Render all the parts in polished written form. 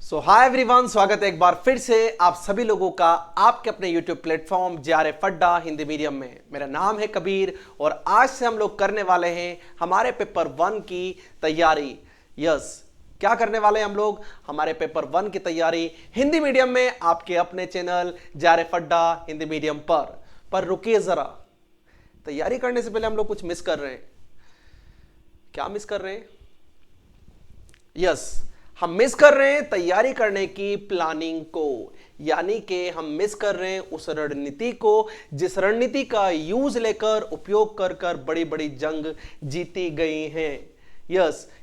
Hi everyone, स्वागत है एक बार फिर से आप सभी लोगों का आपके अपने यूट्यूब प्लेटफॉर्म जेआरएफ अड्डा हिंदी मीडियम में। मेरा नाम है कबीर और आज से हम लोग करने वाले हैं हमारे पेपर 1 की तैयारी। क्या करने वाले हैं हम लोग? हमारे पेपर 1 की तैयारी हिंदी मीडियम में आपके अपने चैनल जेआरएफ अड्डा हिंदी मीडियम पर रुकिए जरा, तैयारी करने से पहले हम लोग कुछ मिस कर रहे हैं। क्या मिस कर रहे हैं? हम मिस कर रहे हैं तैयारी करने की प्लानिंग को, यानी कि हम मिस कर रहे हैं उस रणनीति को जिस रणनीति का यूज लेकर उपयोग कर कर बड़ी बड़ी जंग जीती गई हैं।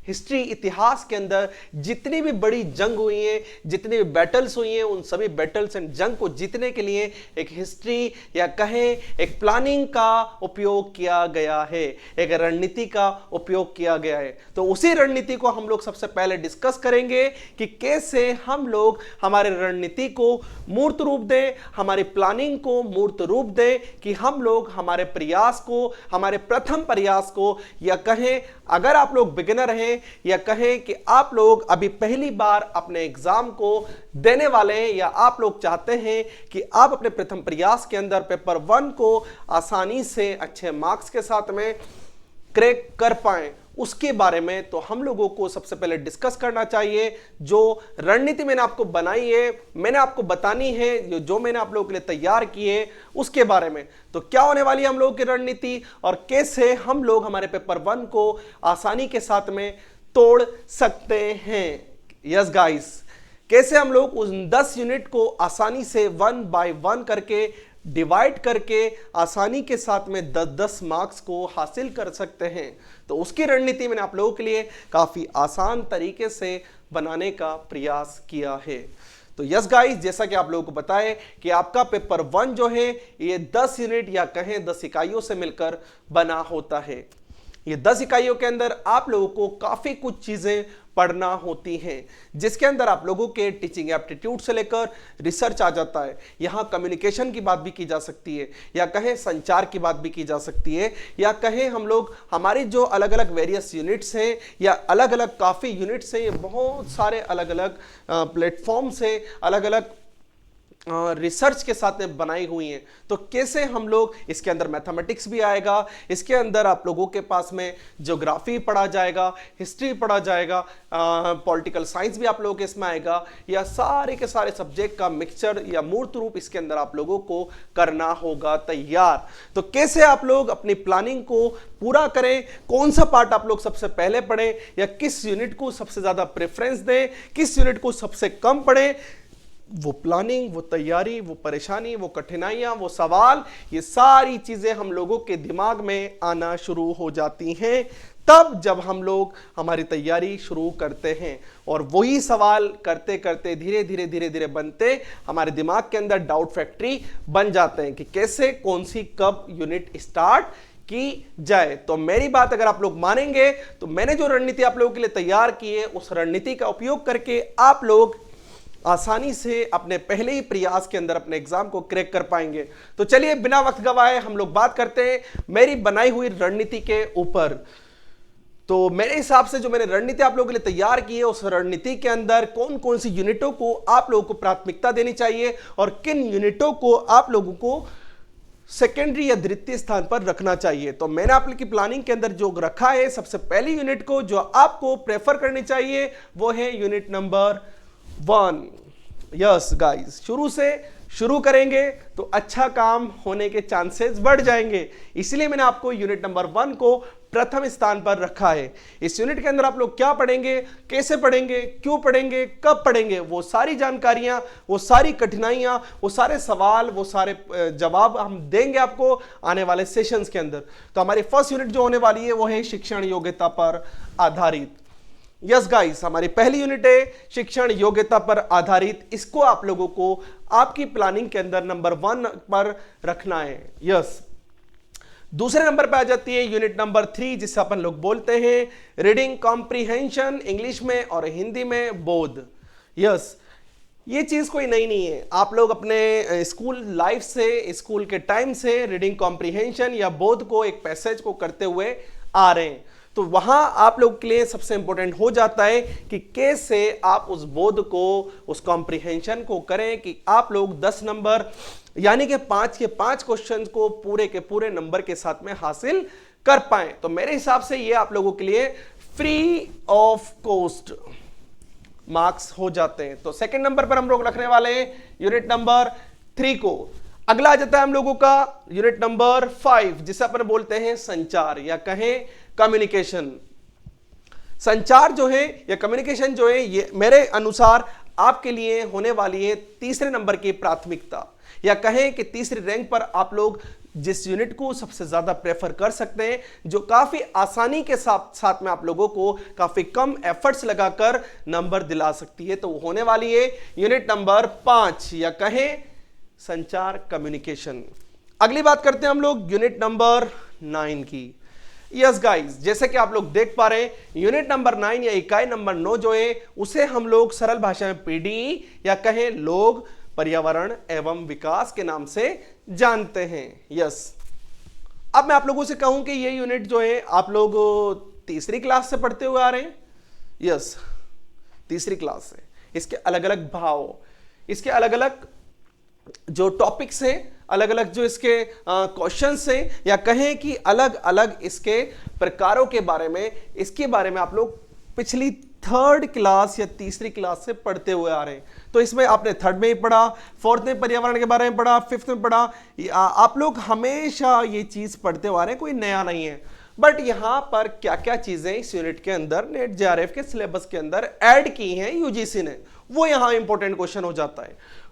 हिस्ट्री इतिहास के अंदर जितनी भी बड़ी जंग हुई हैं, जितनी भी बैटल्स हुई हैं, उन सभी बैटल्स एंड जंग को जीतने के लिए एक हिस्ट्री या कहें एक प्लानिंग का उपयोग किया गया है, एक रणनीति का उपयोग किया गया है। तो उसी रणनीति को हम लोग सबसे पहले डिस्कस करेंगे कि कैसे हम लोग हमारे रणनीति को मूर्त रूप दें, हमारी प्लानिंग को मूर्त रूप दें, कि हम लोग हमारे प्रयास को, हमारे प्रथम प्रयास को, या कहें अगर आप लोग बिगिनर हैं या कहें कि आप लोग अभी पहली बार अपने एग्जाम को देने वाले हैं, या आप लोग चाहते हैं कि आप अपने प्रथम प्रयास के अंदर पेपर 1 को आसानी से अच्छे मार्क्स के साथ में क्रैक कर पाएं, उसके बारे में तो हम लोगों को सबसे पहले डिस्कस करना चाहिए। जो रणनीति मैंने आपको बनाई है, मैंने आपको बतानी है, जो मैंने आप लोगों के लिए तैयार की है, उसके बारे में तो क्या होने वाली है हम लोगों की रणनीति और कैसे हम लोग हमारे पेपर 1 को आसानी के साथ में तोड़ सकते हैं। गाइस, कैसे हम लोग उन 10 यूनिट को आसानी से 1 बाय 1 करके डिवाइड करके आसानी के साथ में 10-10 मार्क्स को हासिल कर सकते हैं। तो उसकी रणनीति मैंने आप लोगों के लिए काफी आसान तरीके से बनाने का प्रयास किया है। तो गाइस, जैसा कि आप लोगों को पता है कि आपका पेपर 1 जो है ये 10 यूनिट या कहें 10 इकाइयों से मिलकर बना होता है। ये 10 इकाइयों के अंदर आप लोगों को काफी कुछ चीजें पढ़ना होती हैं, जिसके अंदर आप लोगों के टीचिंग एप्टीट्यूड से लेकर रिसर्च आ जाता है। यहां कम्युनिकेशन की बात भी की जा सकती है, या कहें संचार की बात भी की जा सकती है, या कहें हम लोग हमारी जो अलग अलग वेरियस यूनिट्स हैं या अलग अलग काफ़ी यूनिट्स हैं, ये बहुत सारे अलग अलग प्लेटफॉर्म से अलग अलग रिसर्च के साथ में बनाई हुई हैं। तो कैसे हम लोग, इसके अंदर मैथमेटिक्स भी आएगा, इसके अंदर आप लोगों के पास में ज्योग्राफी पढ़ा जाएगा, हिस्ट्री पढ़ा जाएगा, पॉलिटिकल साइंस भी आप लोगों के इसमें आएगा, या सारे के सारे सब्जेक्ट का मिक्सचर या मूर्त रूप इसके अंदर आप लोगों को करना होगा तैयार। तो कैसे आप लोग अपनी प्लानिंग को पूरा करें, कौन सा पार्ट आप लोग सबसे पहले पढ़ें, या किस यूनिट को सबसे ज्यादा प्रेफरेंस दें, किस यूनिट को सबसे कम पढ़ें, वो प्लानिंग, वो तैयारी, वो परेशानी, वो कठिनाइयां, वो सवाल, ये सारी चीजें हम लोगों के दिमाग में आना शुरू हो जाती हैं तब जब हम लोग हमारी तैयारी शुरू करते हैं। और वही सवाल करते करते धीरे धीरे धीरे धीरे बनते हमारे दिमाग के अंदर डाउट फैक्ट्री बन जाते हैं कि कैसे, कौन सी, कब यूनिट स्टार्ट की जाए। तो मेरी बात अगर आप लोग मानेंगे तो मैंने जो रणनीति आप लोगों के लिए तैयार की है, उस रणनीति का उपयोग करके आप लोग आसानी से अपने पहले ही प्रयास के अंदर अपने एग्जाम को क्रैक कर पाएंगे। तो चलिए बिना वक्त गवाए हम लोग बात करते हैं मेरी बनाई हुई रणनीति के ऊपर। तो मेरे हिसाब से जो मैंने रणनीति आप लोगों के लिए तैयार की है, उस रणनीति के अंदर कौन कौन सी यूनिटों को आप लोगों को प्राथमिकता देनी चाहिए और किन यूनिटों को आप लोगों को सेकेंडरी या द्वितीय स्थान पर रखना चाहिए। तो मैंने आप लोग की प्लानिंग के अंदर जो रखा है, सबसे पहली यूनिट को जो आपको प्रेफर करनी चाहिए वो है यूनिट नंबर 1। गाइस, शुरू से शुरू करेंगे तो अच्छा काम होने के चांसेस बढ़ जाएंगे, इसलिए मैंने आपको यूनिट नंबर 1 को प्रथम स्थान पर रखा है। इस यूनिट के अंदर आप लोग क्या पढ़ेंगे, कैसे पढ़ेंगे, क्यों पढ़ेंगे, कब पढ़ेंगे, वो सारी जानकारियां, वो सारी कठिनाइयां, वो सारे सवाल, वो सारे जवाब हम देंगे आपको आने वाले सेशंस के अंदर। तो हमारी फर्स्ट यूनिट जो होने वाली है वो है शिक्षण योग्यता पर आधारित। गाइस, हमारी पहली यूनिट है शिक्षण योग्यता पर आधारित। इसको आप लोगों को आपकी प्लानिंग के अंदर नंबर 1 पर रखना है। दूसरे नंबर पे आ जाती है यूनिट नंबर 3, जिसे अपन लोग बोलते हैं रीडिंग कॉम्प्रिहेंशन, इंग्लिश में और हिंदी में बोध। ये चीज कोई नई नहीं है, आप लोग अपने स्कूल लाइफ से, स्कूल के टाइम से रीडिंग कॉम्प्रिहेंशन या बोध को, एक पैसेज को करते हुए आ रहे हैं। तो वहां आप लोग के लिए सबसे इंपॉर्टेंट हो जाता है कि कैसे आप उस बोध को, उस कॉम्प्रिहेंशन को करें कि आप लोग 10 नंबर यानी कि 5 के 5 क्वेश्चन को पूरे के पूरे नंबर के साथ में हासिल कर पाएं। तो मेरे हिसाब से ये आप लोगों के लिए फ्री ऑफ कॉस्ट मार्क्स हो जाते हैं। तो सेकंड नंबर पर हम लोग रखने वाले हैं यूनिट नंबर 3 को। अगला आ जाता है हम लोगों का यूनिट नंबर 5, जिसे अपन बोलते हैं संचार या कहें कम्युनिकेशन। संचार जो है या कम्युनिकेशन जो है, ये मेरे अनुसार आपके लिए होने वाली है तीसरे नंबर की प्राथमिकता, या कहें कि तीसरी रैंक पर आप लोग जिस यूनिट को सबसे ज्यादा प्रेफर कर सकते हैं, जो काफी आसानी के साथ में आप लोगों को काफी कम एफर्ट्स लगाकर नंबर दिला सकती है, तो होने वाली है यूनिट नंबर 5 या कहें संचार कम्युनिकेशन। अगली बात करते हैं हम लोग यूनिट नंबर 9 की। यस गाइस, जैसे कि आप लोग देख पा रहे हैं यूनिट नंबर 9 या इकाई नंबर 9 जो है उसे हम लोग सरल भाषा में पीडी या कहें लोग, पर्यावरण एवं विकास के नाम से जानते हैं। यस, अब मैं आप लोगों से कहूं कि ये यूनिट जो है आप लोग तीसरी क्लास से पढ़ते हुए आ रहे हैं। यस, तीसरी क्लास से। इसके अलग अलग भाव, इसके अलग अलग जो टॉपिक्स हैं, अलग अलग जो इसके क्वेश्चंस हैं, या कहें कि अलग अलग इसके प्रकारों के बारे में, इसके बारे में आप लोग पिछली थर्ड क्लास या तीसरी क्लास से पढ़ते हुए आ रहे हैं। तो इसमें आपने थर्ड में ही पढ़ा, फोर्थ में पर्यावरण के बारे में पढ़ा, फिफ्थ में पढ़ा। आप लोग हमेशा ये चीज पढ़ते हुए आ रहे हैं, कोई नया नहीं है। बट यहां पर क्या क्या चीजें इस यूनिट के अंदर नेट जेआरएफ के सिलेबस के अंदर ऐड की हैं यूजीसी ने, वो यहां इंपॉर्टेंट क्वेश्चन हो जाता है।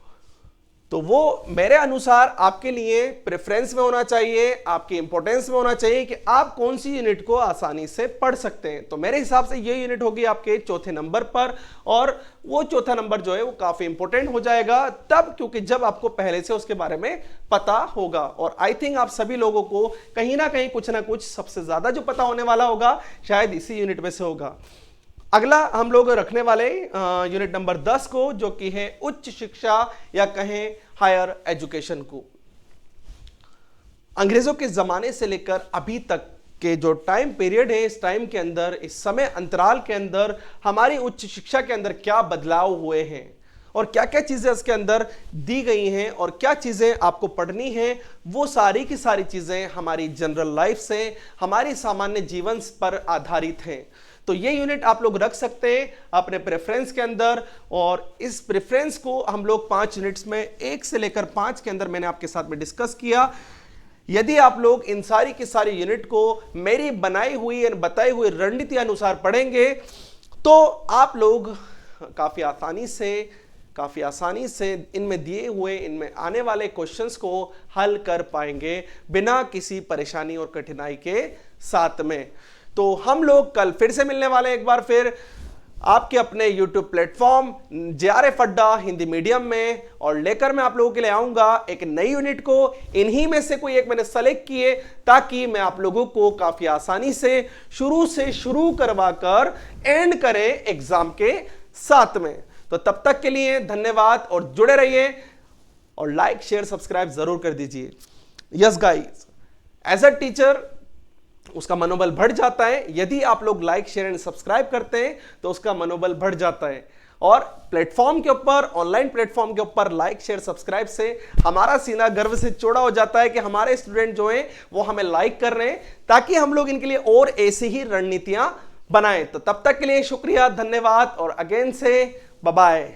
तो वो मेरे अनुसार आपके लिए प्रेफरेंस में होना चाहिए, आपकी इंपॉर्टेंस में होना चाहिए कि आप कौन सी यूनिट को आसानी से पढ़ सकते हैं। तो मेरे हिसाब से ये यूनिट होगी आपके चौथे नंबर पर, और वो चौथा नंबर जो है वो काफी इंपॉर्टेंट हो जाएगा तब, क्योंकि जब आपको पहले से उसके बारे में पता होगा। और आई थिंक आप सभी लोगों को कहीं ना कहीं कुछ ना कुछ सबसे ज्यादा जो पता होने वाला होगा शायद इसी यूनिट में से होगा। अगला हम लोग रखने वाले यूनिट नंबर 10 को, जो कि है उच्च शिक्षा या कहें हायर एजुकेशन को। अंग्रेजों के जमाने से लेकर अभी तक के जो टाइम पीरियड है, इस टाइम के अंदर, इस समय अंतराल के अंदर हमारी उच्च शिक्षा के अंदर क्या बदलाव हुए हैं और क्या क्या चीजें इसके अंदर दी गई हैं और क्या चीजें आपको पढ़नी है, वो सारी की सारी चीजें हमारी जनरल लाइफ से, हमारी सामान्य जीवन पर आधारित हैं। तो ये यूनिट आप लोग रख सकते हैं अपने प्रेफरेंस के अंदर, और इस प्रेफरेंस को हम लोग 5 यूनिट्स में 1 से लेकर 5 के अंदर मैंने आपके साथ में डिस्कस किया। यदि आप लोग इन सारी की सारी यूनिट को मेरी बनाई हुई और बताई हुई रणनीति अनुसार पढ़ेंगे तो आप लोग काफी आसानी से इनमें दिए हुए, इनमें आने वाले क्वेश्चंस को हल कर पाएंगे बिना किसी परेशानी और कठिनाई के साथ में। तो हम लोग कल फिर से मिलने वाले हैं, एक बार फिर आपके अपने YouTube प्लेटफॉर्म जेआरएफ अड्डा हिंदी मीडियम में, और लेकर मैं आप लोगों के लिए आऊंगा एक नई यूनिट को। इन्हीं में से कोई एक मैंने सेलेक्ट किए ताकि मैं आप लोगों को काफी आसानी से शुरू करवा कर एंड करे एग्जाम के साथ में। तो तब तक के लिए धन्यवाद और जुड़े रहिए, और लाइक शेयर सब्सक्राइब जरूर कर दीजिए। Yes guys, as a teacher उसका मनोबल बढ़ जाता है, यदि आप लोग लाइक शेयर एंड सब्सक्राइब करते हैं तो उसका मनोबल बढ़ जाता है। और प्लेटफॉर्म के ऊपर, ऑनलाइन प्लेटफॉर्म के ऊपर लाइक शेयर सब्सक्राइब से हमारा सीना गर्व से चौड़ा हो जाता है कि हमारे स्टूडेंट जो हैं वो हमें लाइक कर रहे हैं, ताकि हम लोग इनके लिए और ऐसी ही रणनीतियां बनाएं। तो तब तक के लिए शुक्रिया, धन्यवाद, और अगेन से बाय बाय।